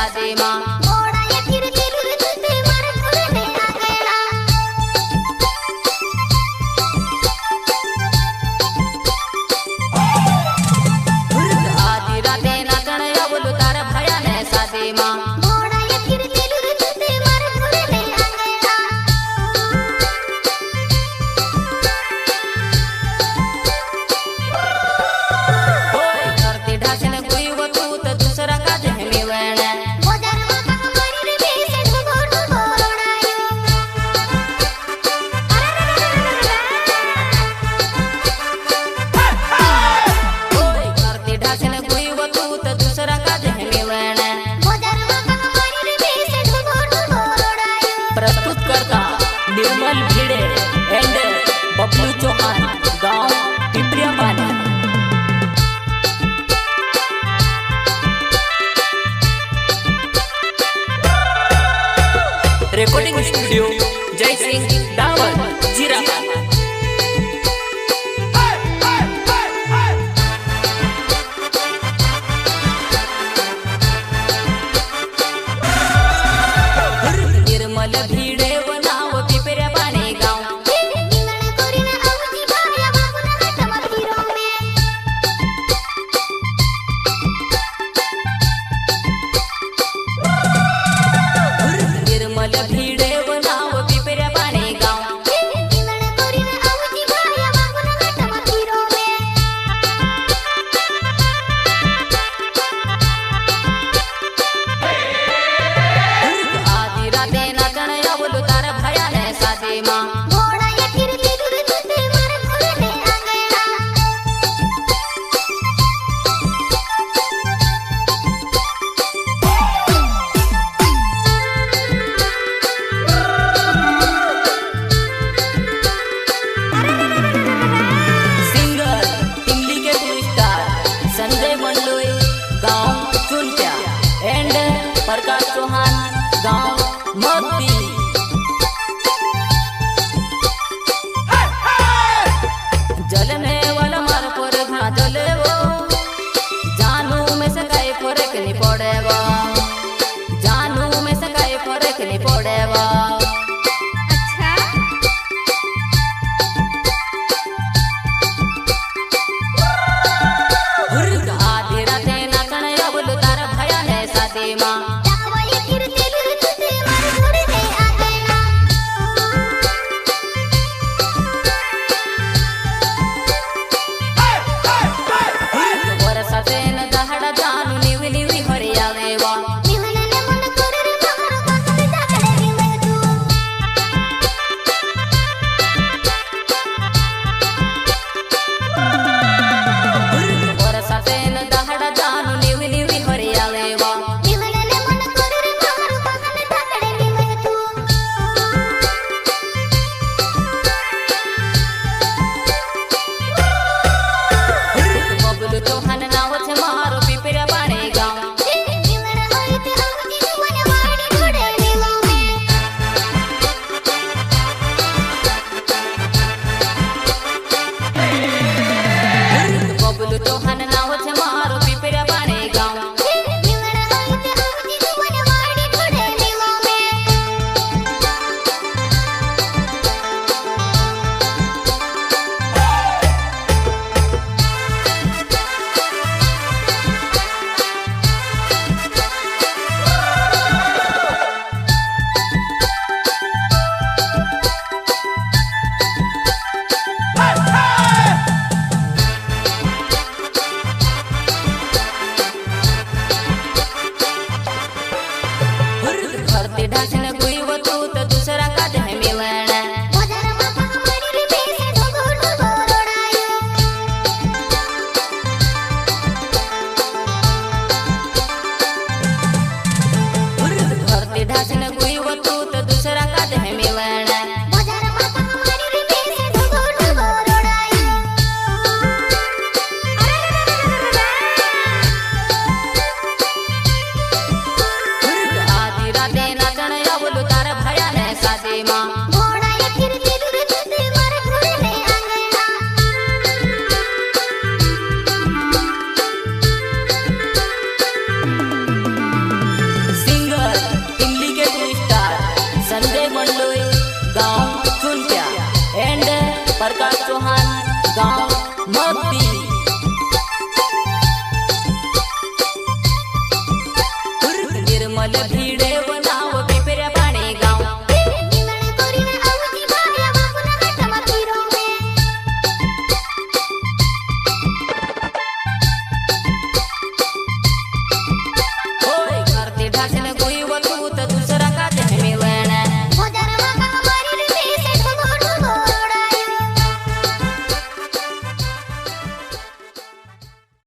शादी मां आधी राते नाचण आवलो तारा भया ने शादी मां प्रस्तुत करता निर्मल भिड़े एंड बबलू चौहान गांव पिपरिया पानी। रिकॉर्डिंग स्टूडियो जय सिंह डावर जीरा। निर्मल भिड़े बनाव पिपरिया पानी गांव निर्मल भिड़े बनाव पिपरिया पानी गांव आधी राते नाचण आवलो तारा भया ने शादी मां सिंगर टिमली के टू स्टार संजय मंडलोई गांव चुनत्या एंड प्रकाश चौहान गांव मक्ती। जलने वाला मार पर घा जले वो जानू में से काई फर्क नहीं पड़ेगा जानू में से काई फर्क नहीं पड़ेगा। आधी राते नाचण आवलो तारा भया ने शादी मां वर्षाचे न दहाड़ा जानू निवी निवी हरियावे वा वर्षाचे न दहाड़ा जानू निवी निवी हरियावे वा बबलू चौहान नाव छे मारो पिपरिया पानी गांव बबलू चौहान नाव छे मारो पिपरिया पानी गांव भरती ढासन कोई वतू तो दूसरा का दे मिलना भरती ढासन कोई वतू तो दूसरा का दे मिलना आधी राते नाचण आवलो तारा भया ने शादी मां बोले भी